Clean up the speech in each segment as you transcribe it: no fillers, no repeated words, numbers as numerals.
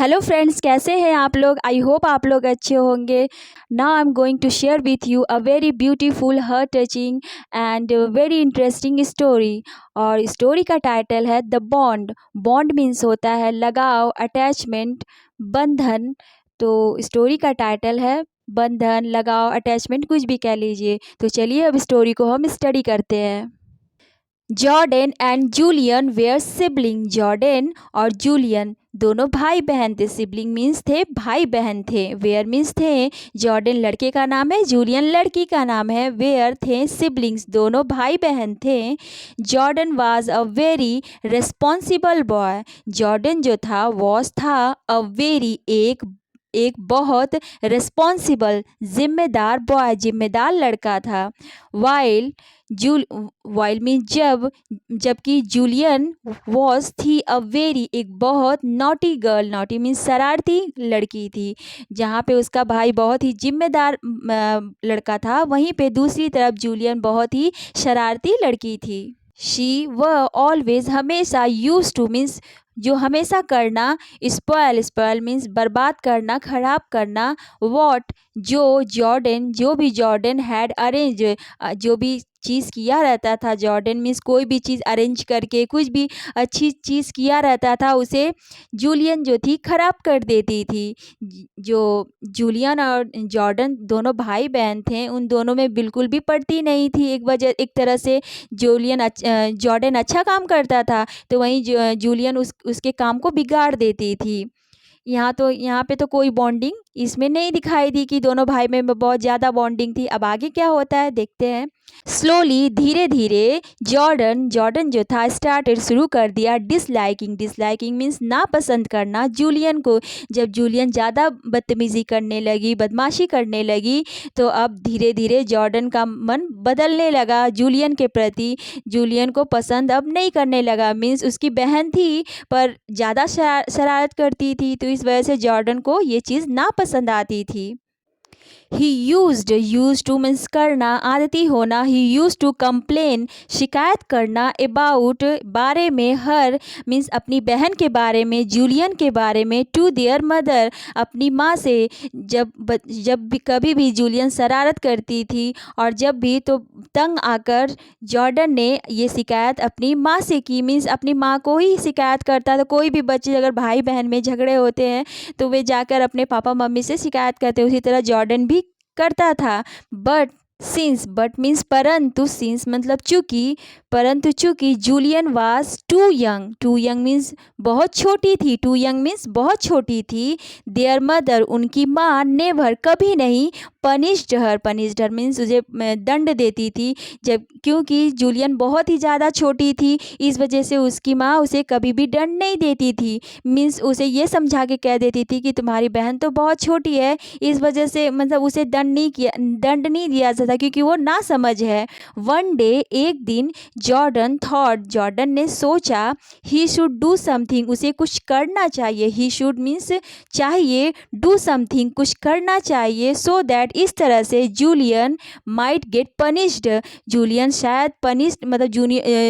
Hello friends, कैसे हैं आप लोग। आई होप आप लोग अच्छे होंगे। Now I am going to share with you a very beautiful, heart touching and very interesting story. और स्टोरी का टाइटल है द बॉन्ड। बॉन्ड मीन्स होता है लगाव, अटैचमेंट, बंधन। तो स्टोरी का टाइटल है बंधन, लगाव, अटैचमेंट, कुछ भी कह लीजिए। तो चलिए अब स्टोरी को हम स्टडी करते हैं। Jordan and Julian were siblings. Jordan और जूलियन दोनों भाई बहन थे। सिबलिंग मीन्स थे, भाई बहन थे। वेयर मीन्स थे। जॉर्डन लड़के का नाम है, जूलियन लड़की का नाम है। वेयर थे सिबलिंग्स, दोनों भाई बहन थे। Jordan was a very responsible boy. Jordan जो था वॉज था अ वेरी एक बहुत रिस्पॉन्सिबल, जिम्मेदार बॉय, जिम्मेदार लड़का था। वाइल जूल वाइल मीन जबकि जूलियन वॉज थी अ वेरी, एक बहुत नॉटी गर्ल। नॉटी मीन शरारती लड़की थी। जहाँ पे उसका भाई बहुत ही जिम्मेदार लड़का था, वहीं पे दूसरी तरफ जूलियन बहुत ही शरारती लड़की थी। शी व ऑलवेज, हमेशा, यूज टू मीन्स जो हमेशा करना, स्पॉयल, स्पॉयल मीन्स बर्बाद करना, खराब करना। वॉट जो भी जॉर्डन हैड अरेंज, जो भी चीज़ किया रहता था। जॉर्डन मीन्स कोई भी चीज़ अरेंज करके, कुछ भी अच्छी चीज़ किया रहता था, उसे जूलियन जो थी खराब कर देती थी। जो जूलियन और जॉर्डन दोनों भाई बहन थे, उन दोनों में बिल्कुल भी पड़ती नहीं थी। एक तरह से जॉर्डन अच्छा काम करता था, तो वहीं जूलियन उसके काम को बिगाड़ देती थी। यहाँ पे तो कोई बॉन्डिंग इसमें नहीं दिखाई दी कि दोनों भाई में बहुत ज़्यादा बॉन्डिंग थी। अब आगे क्या होता है देखते हैं। स्लोली, धीरे धीरे, जॉर्डन जो था स्टार्टेड, शुरू कर दिया डिसलाइकिंग मीन्स नापसंद करना जूलियन को। जब जूलियन ज़्यादा बदतमीज़ी करने लगी, बदमाशी करने लगी, तो अब धीरे धीरे जॉर्डन का मन बदलने लगा जूलियन के प्रति। जूलियन को पसंद अब नहीं करने लगा। मीन्स उसकी बहन थी पर ज़्यादा शरारत करती थी, तो इस वजह से जॉर्डन को ये चीज़ नापसंद आती थी। ही यूज टू मीन्स करना, आदती होना। ही यूज टू कंप्लेन, शिकायत करना। अबाउट, बारे में। हर मीन्स अपनी बहन के बारे में, जूलियन के बारे में। टू देयर मदर, अपनी माँ से। जब भी कभी भी जूलियन शरारत करती थी और जब भी, तो तंग आकर जॉर्डन ने ये शिकायत अपनी माँ से की। मीन्स अपनी माँ को ही शिकायत करता था। कोई भी बच्चे अगर भाई बहन में झगड़े होते हैं तो वे जाकर अपने पापा मम्मी से शिकायत करते, उसी तरह जॉर्डन भी करता था। बट मीन्स परंतु, सिंस मतलब चूंकि, परंतु चूंकि Julian was too young means बहुत छोटी थी। टू यंग मीन्स बहुत छोटी थी। देयर मदर, उनकी माँ, नेवर, कभी नहीं, पनिश्ड हर मीन्स उसे दंड देती थी। जब क्योंकि जूलियन बहुत ही ज़्यादा छोटी थी, इस वजह से उसकी माँ उसे कभी भी दंड नहीं देती थी। मीन्स उसे ये समझा के कह देती थी कि तुम्हारी बहन तो बहुत छोटी है, इस वजह से मतलब उसे दंड नहीं दिया जाता क्योंकि वो ना समझ है। वन डे, एक दिन, जॉर्डन ने सोचा, ही शुड डू समथिंग, उसे कुछ करना चाहिए। ही शुड मीन्स चाहिए, डू समथिंग, कुछ करना चाहिए। सो दैट, इस तरह से, Julian might get punished, Julian शायद पनिश्ड मतलब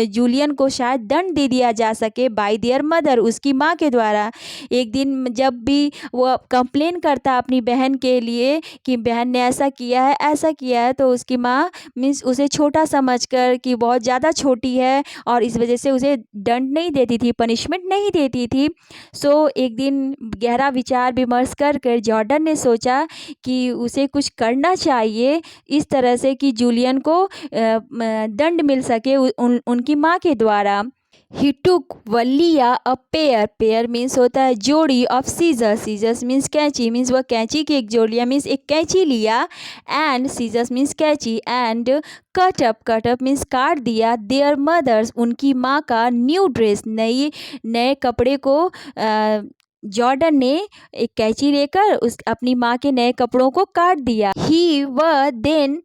जूलियन को शायद दंड दे दिया जा सके बाय देयर मदर, उसकी माँ के द्वारा। एक दिन जब भी वो कंप्लेन करता अपनी बहन के लिए कि बहन ने ऐसा किया है, ऐसा किया है, तो उसकी माँ मीन्स उसे छोटा समझकर कि बहुत ज़्यादा छोटी है और इस वजह से उसे दंड नहीं देती थी, पनिशमेंट नहीं देती थी। सो एक दिन गहरा विचार विमर्श कर जॉर्डन ने सोचा कि उसे कुछ करना चाहिए इस तरह से कि जूलियन को दंड मिल सके उनकी माँ के द्वारा। ही टुक, वह लिया, अ पेयर मीन्स होता है जोड़ी, ऑफ सीजर्स मीन्स कैंची, मीन्स वह कैंची की एक जोड़ी लिया, मीन्स एक कैंची लिया। एंड सीजर्स मीन्स कैंची। एंड कट अप मीन्स काट दिया। देयर मदर्स, उनकी माँ का न्यू ड्रेस, नए कपड़े को जॉर्डन ने एक कैंची लेकर अपनी माँ के नए कपड़ों को काट दिया। ही व देन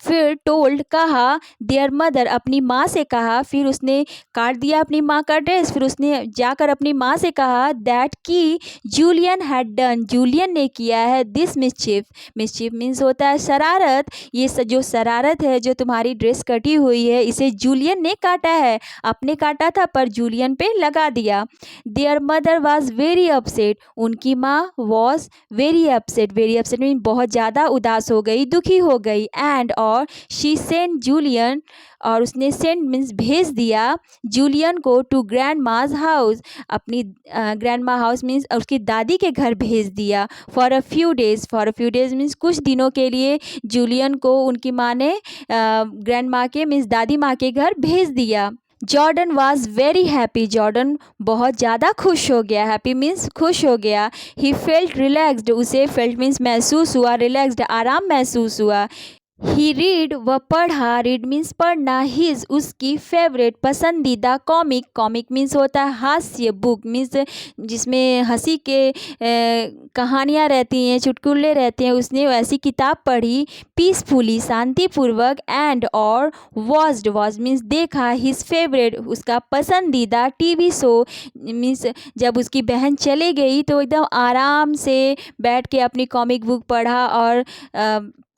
फिर टोल्ड कहा देयर मदर अपनी माँ से कहा, फिर उसने काट दिया अपनी माँ का ड्रेस, फिर उसने जाकर अपनी माँ से कहा दैट कि जूलियन हैड डन, जूलियन ने किया है दिस मिस्चिफ। मिस्चिफ मीन्स होता है शरारत। ये जो शरारत है, जो तुम्हारी ड्रेस कटी हुई है, इसे जूलियन ने काटा है। आपने काटा था पर जूलियन पे लगा दिया। There mother was very upset, उनकी माँ was very upset, very upset mean बहुत ज़्यादा उदास हो गई, दुखी हो गई। एंड और शी सेंट जूलियन, और उसने सेंड मीन्स भेज दिया जूलियन को टू ग्रैंड माज हाउस, अपनी ग्रैंड मा हाउस मीन्स उसकी दादी के घर भेज दिया। For a few days, for a few days means कुछ दिनों के लिए जूलियन को उनकी माँ ने ग्रैंड माँ के मीन्स दादी माँ के घर भेज दिया। Jordan was very happy, Jordan बहुत ज़्यादा खुश हो गया। हैप्पी मीन्स खुश हो गया। ही फेल्ट रिलैक्सड, उसे फेल्ट मीन्स महसूस हुआ, रिलैक्सड आराम महसूस हुआ। ही रीड वह पढ़ा, रीड मीन्स पढ़ना, हिज उसकी फेवरेट पसंदीदा कॉमिक, कॉमिक मीन्स होता है हास्य, बुक मीन्स जिसमें हंसी के कहानियाँ रहती हैं, चुटकुले रहते हैं, उसने वैसी किताब पढ़ी। पीसफुली शांतिपूर्वक। एंड और वॉच्ड, वॉच मीन्स देखा, हिज फेवरेट उसका पसंदीदा टीवी शो मीन्स जब उसकी बहन चले गई तो एकदम आराम से बैठ के अपनी कॉमिक बुक पढ़ा और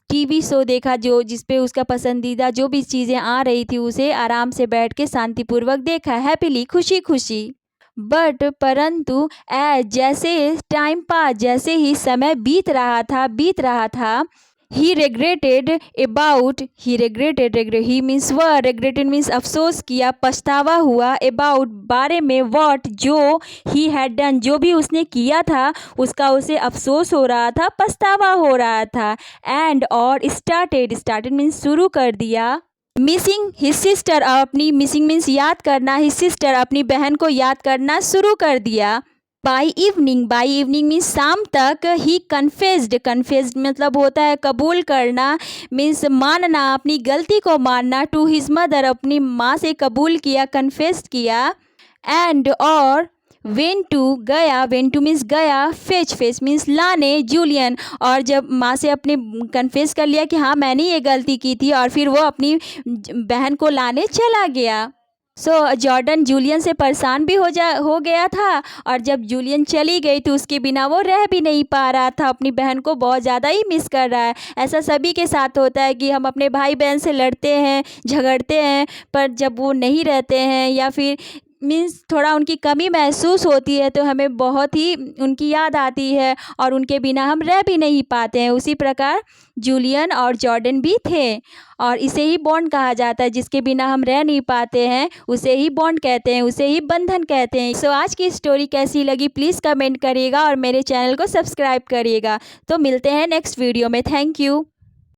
टीवी शो देखा, जो जिस पे उसका पसंदीदा जो भी चीज़ें आ रही थी उसे आराम से बैठ के शांतिपूर्वक देखा, हैप्पीली खुशी खुशी। बट परंतु जैसे टाइम पास, जैसे ही समय बीत रहा था, ही रेग्रेटेड अबाउट, ही मीन्स वह, रेग्रेटेड मीन्स अफसोस किया, पछतावा हुआ, अबाउट बारे में, वॉट जो, ही हैड डन जो भी उसने किया था उसका उसे अफसोस हो रहा था, पछतावा हो रहा था। एंड और स्टार्टेड मीन्स शुरू कर दिया, मिसिंग हिज सिस्टर, अपनी मिसिंग मीन्स याद करना, हिज सिस्टर अपनी बहन को याद करना शुरू कर दिया। बाई इवनिंग मीन्स शाम तक, ही कन्फेस्ड मतलब होता है कबूल करना, मीन्स मानना, अपनी गलती को मानना, टू हिज मदर अपनी माँ से कबूल किया, कन्फेस्ड किया। एंड और वेन टू मीन्स गया, फेच मीन्स लाने, जूलियन, और जब माँ से अपने कन्फेस कर लिया कि हाँ मैंने ये गलती की थी, और फिर वो अपनी बहन को लाने चला गया। जॉर्डन जूलियन से परेशान भी हो गया था, और जब जूलियन चली गई तो उसके बिना वो रह भी नहीं पा रहा था, अपनी बहन को बहुत ज़्यादा ही मिस कर रहा है। ऐसा सभी के साथ होता है कि हम अपने भाई बहन से लड़ते हैं, झगड़ते हैं, पर जब वो नहीं रहते हैं या फिर मीन्स थोड़ा उनकी कमी महसूस होती है तो हमें बहुत ही उनकी याद आती है, और उनके बिना हम रह भी नहीं पाते हैं। उसी प्रकार जूलियन और जॉर्डन भी थे, और इसे ही बॉन्ड कहा जाता है, जिसके बिना हम रह नहीं पाते हैं उसे ही बॉन्ड कहते हैं, उसे ही बंधन कहते हैं। आज की स्टोरी कैसी लगी प्लीज़ कमेंट करिएगा और मेरे चैनल को सब्सक्राइब करिएगा। तो मिलते हैं नेक्स्ट वीडियो में। Thank you.